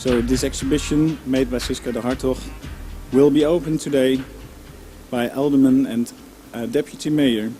So this exhibition, made by Siska de Hartog, will be opened today by Alderman and Deputy Mayor,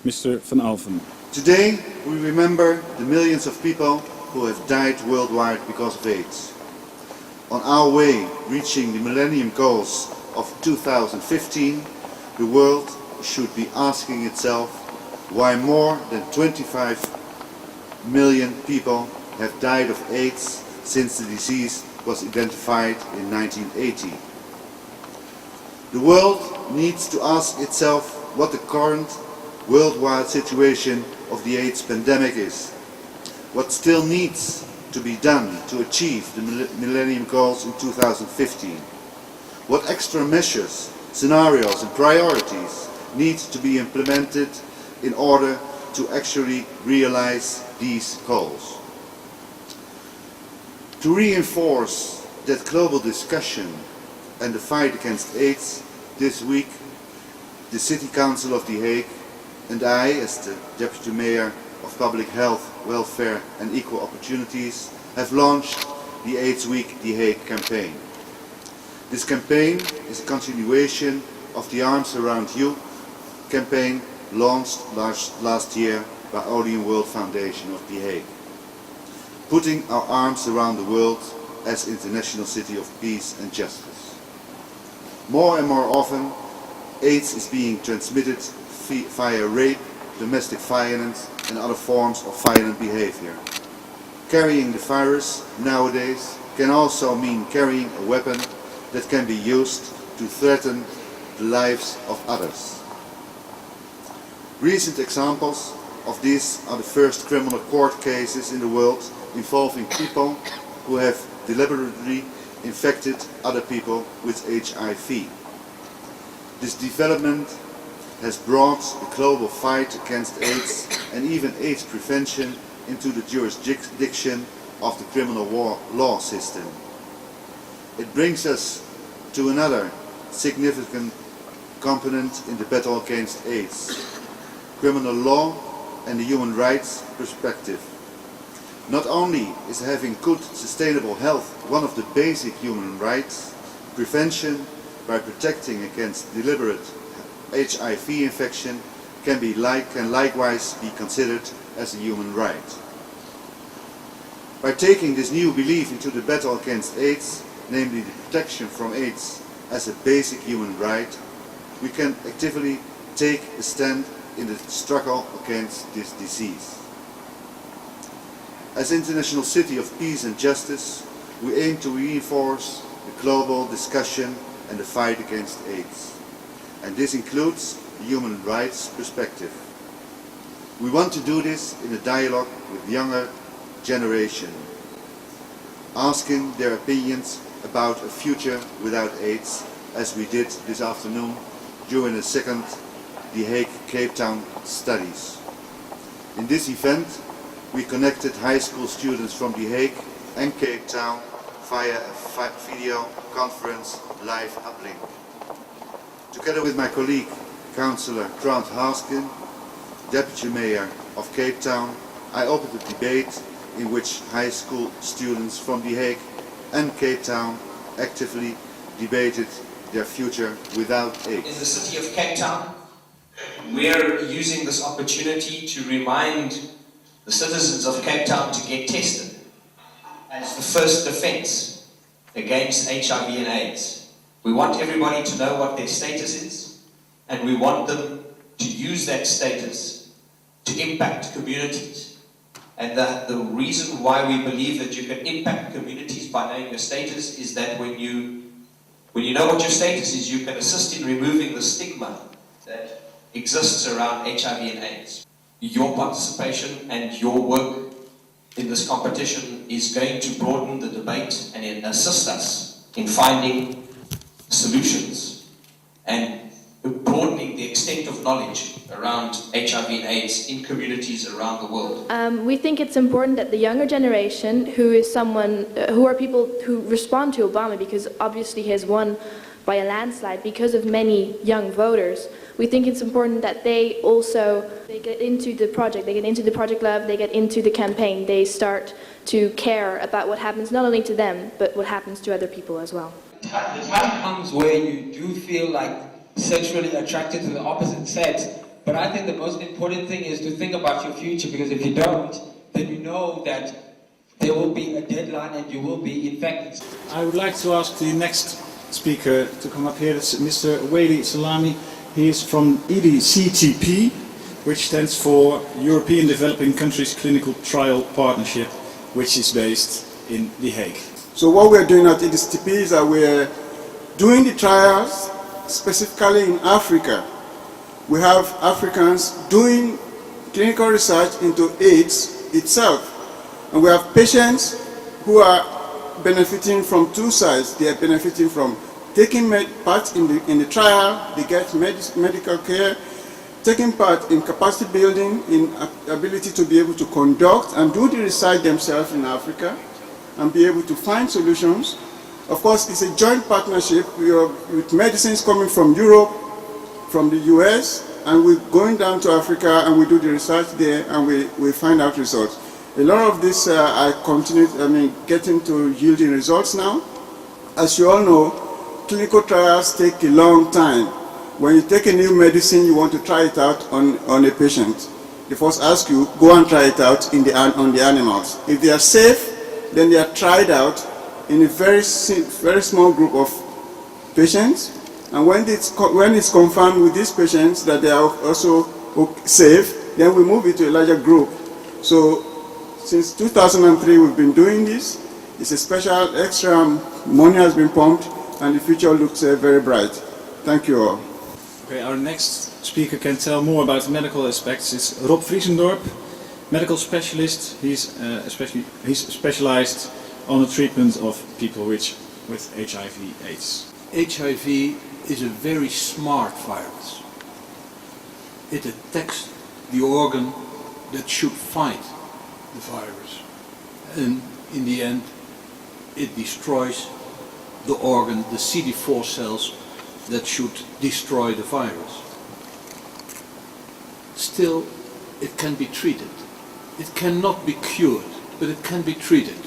Mr. Van Alphen. Today we remember the millions of people who have died worldwide because of AIDS. On our way reaching the Millennium Goals of 2015, the world should be asking itself why more than 25 million people have died of AIDS since the disease was identified in 1980. The world needs to ask itself what the current worldwide situation of the AIDS pandemic is. What still needs to be done to achieve the Millennium Goals in 2015. What extra measures, scenarios and priorities need to be implemented in order to actually realize these goals. To reinforce that global discussion and the fight against AIDS, this week the City Council of The Hague and I, as the Deputy Mayor of Public Health, Welfare and Equal Opportunities, have launched the AIDS Week The Hague campaign. This campaign is a continuation of the Arms Around You campaign launched last year by Odeon World Foundation of The Hague. Putting our arms around the world as International City of Peace and Justice. More and more often, AIDS is being transmitted via rape, domestic violence and other forms of violent behavior. Carrying the virus nowadays can also mean carrying a weapon that can be used to threaten the lives of others. Recent examples of this are the first criminal court cases in the world involving people who have deliberately infected other people with HIV. This development has brought the global fight against AIDS and even AIDS prevention into the jurisdiction of the criminal law system. It brings us to another significant component in the battle against AIDS, criminal law and the human rights perspective. Not only is having good, sustainable health one of the basic human rights, prevention by protecting against deliberate HIV infection can likewise be considered as a human right. By taking this new belief into the battle against AIDS, namely the protection from AIDS as a basic human right, we can actively take a stand in the struggle against this disease. As International City of Peace and Justice, we aim to reinforce the global discussion and the fight against AIDS. And this includes the human rights perspective. We want to do this in a dialogue with the younger generation, asking their opinions about a future without AIDS, as we did this afternoon during the second The Hague Cape Town studies. In this event, we connected high school students from The Hague and Cape Town via a video conference live uplink. Together with my colleague, Councillor Grant Haskin, Deputy Mayor of Cape Town, I opened a debate in which high school students from The Hague and Cape Town actively debated their future without AIDS. In the city of Cape Town, we're using this opportunity to remind the citizens of Cape Town to get tested as the first defense against HIV and AIDS. We want everybody to know what their status is, and we want them to use that status to impact communities. And the reason why we believe that you can impact communities by knowing your status is that when you know what your status is, you can assist in removing the stigma that exists around HIV and AIDS. Your participation and your work in this competition is going to broaden the debate and assist us in finding solutions and broadening the extent of knowledge around HIV and AIDS in communities around the world. We think it's important that the younger generation, who are people who respond to Obama, because obviously he has won by a landslide because of many young voters. We think it's important that they get into the project, they get into the Project Love, they get into the campaign, they start to care about what happens not only to them, but what happens to other people as well. The time comes where you do feel like sexually attracted to the opposite sex, but I think the most important thing is to think about your future, because if you don't, then you know that there will be a deadline and you will be infected. I would like to ask the next speaker to come up here. It's Mr. Wali Salami. He is from EDCTP, which stands for European Developing Countries Clinical Trial Partnership, which is based in The Hague. So what we're doing at EDCTP is that we're doing the trials specifically in Africa. We have Africans doing clinical research into AIDS itself. And we have patients who are benefiting from two sides. They are benefiting from taking part in the trial, they get medical care, taking part in capacity building, in ability to be able to conduct and do the research themselves in Africa and be able to find solutions. Of course, it's a joint partnership with medicines coming from Europe, from the US, and we're going down to Africa and we do the research there and we find out results. A lot of this getting to yielding results now. As you all know, clinical trials take a long time. When you take a new medicine, you want to try it out on a patient. They first ask you, go and try it out on the animals. If they are safe, then they are tried out in a very small group of patients. And when it's confirmed with these patients that they are also safe, then we move it to a larger group. So since 2003 we've been doing this. It's a special extra money has been pumped and the future looks very bright. Thank you all. Okay, our next speaker can tell more about the medical aspects. It's Rob Vriesendorp, medical specialist. He's specialized on the treatment of people with HIV/AIDS. HIV is a very smart virus. It attacks the organ that should fight the virus, and in the end it destroys the organ, the CD4 cells that should destroy the virus. Still, it can be treated. It cannot be cured, but it can be treated.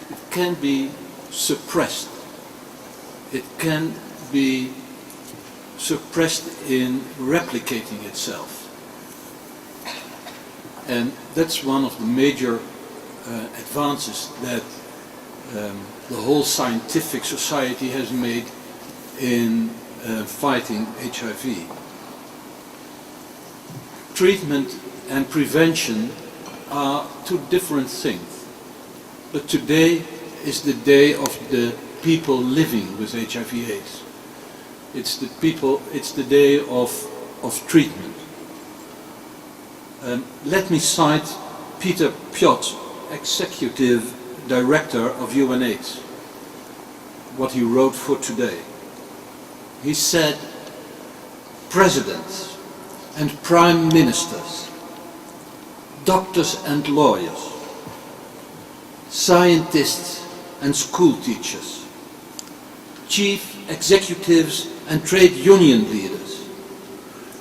It can be suppressed. It can be suppressed in replicating itself. And that's one of the major advances that the whole scientific society has made in fighting HIV. Treatment and prevention are two different things. But today is the day of the people living with HIV/AIDS. It's the day of treatment. Let me cite Peter Piot, Executive Director of UNAIDS, what he wrote for today. He said, presidents and prime ministers, doctors and lawyers, scientists and school teachers, chief executives and trade union leaders,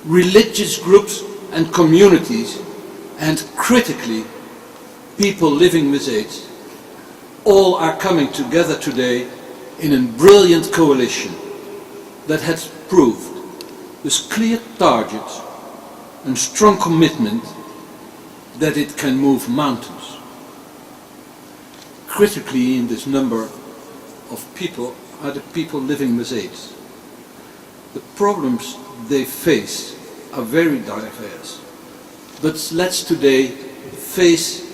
religious groups and communities, and critically, people living with AIDS, all are coming together today in a brilliant coalition that has proved with clear targets and strong commitment that it can move mountains. Critically in this number of people are the people living with AIDS. The problems they face are very diverse, but let's today face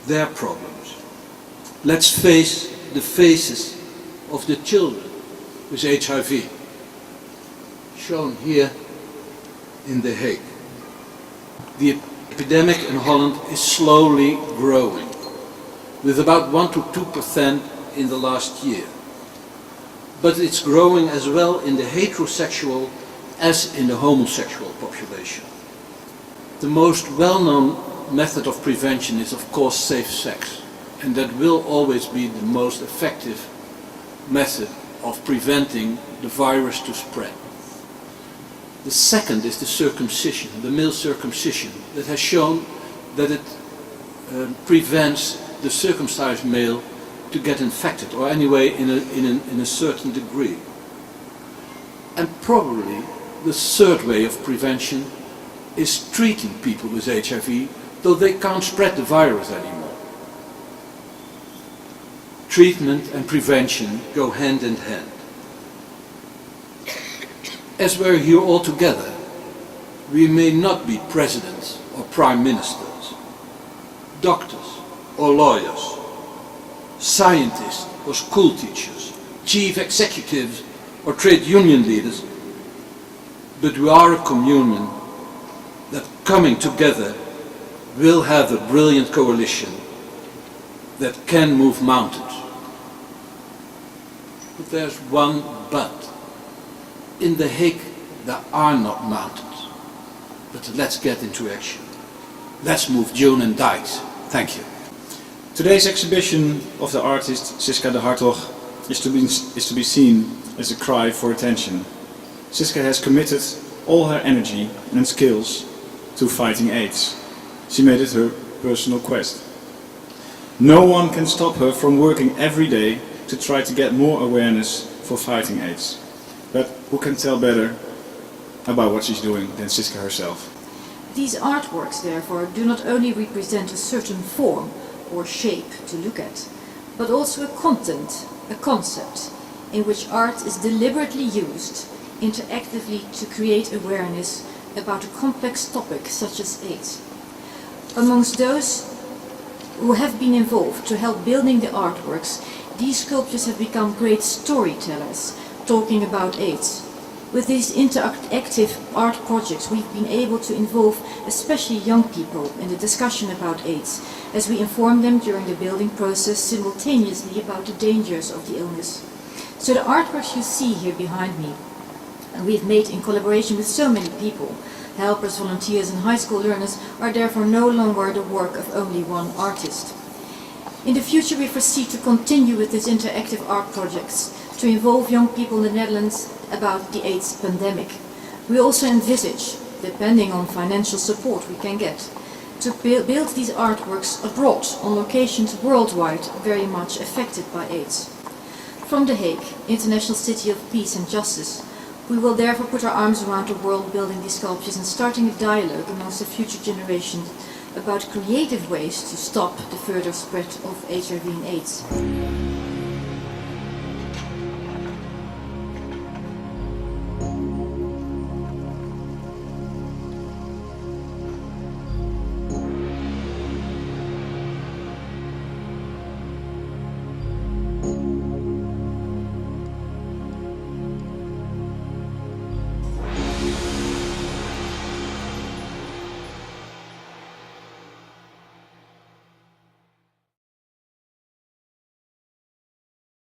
their problems. Let's face the faces of the children with HIV, shown here in The Hague. The epidemic in Holland is slowly growing, with about 1 to 2% in the last year. But it's growing as well in the heterosexual as in the homosexual population. The most well-known method of prevention is, of course, safe sex, and that will always be the most effective method of preventing the virus to spread. The second is the circumcision, the male circumcision, that has shown that it prevents the circumcised male to get infected, or anyway in a certain degree. And probably the third way of prevention is treating people with HIV, though they can't spread the virus anymore. Treatment and prevention go hand in hand. As we're here all together, we may not be presidents or prime ministers, doctors or lawyers, scientists or school teachers, chief executives or trade union leaders, but we are a communion that, coming together, will have a brilliant coalition that can move mountains. But there's one but. In The Hague there are not mountains. But let's get into action. Let's move June and Dykes. Thank you. Today's exhibition of the artist Siska de Hartog is to be seen as a cry for attention. Siska has committed all her energy and skills to fighting AIDS. She made it her personal quest. No one can stop her from working every day to try to get more awareness for fighting AIDS. But who can tell better about what she's doing than Siska herself? These artworks, therefore, do not only represent a certain form or shape to look at, but also a content, a concept, in which art is deliberately used interactively to create awareness about a complex topic such as AIDS. Amongst those who have been involved to help building the artworks, these sculptures have become great storytellers, talking about AIDS. With these interactive art projects, we've been able to involve especially young people in the discussion about AIDS, as we inform them during the building process simultaneously about the dangers of the illness. So the artworks you see here behind me, and we've made in collaboration with so many people, helpers, volunteers and high school learners, are therefore no longer the work of only one artist. In the future we foresee to continue with these interactive art projects, to involve young people in the Netherlands about the AIDS pandemic. We also envisage, depending on financial support we can get, to build these artworks abroad on locations worldwide very much affected by AIDS. From The Hague, International City of Peace and Justice, we will therefore put our arms around the world building these sculptures and starting a dialogue amongst the future generations about creative ways to stop the further spread of HIV and AIDS.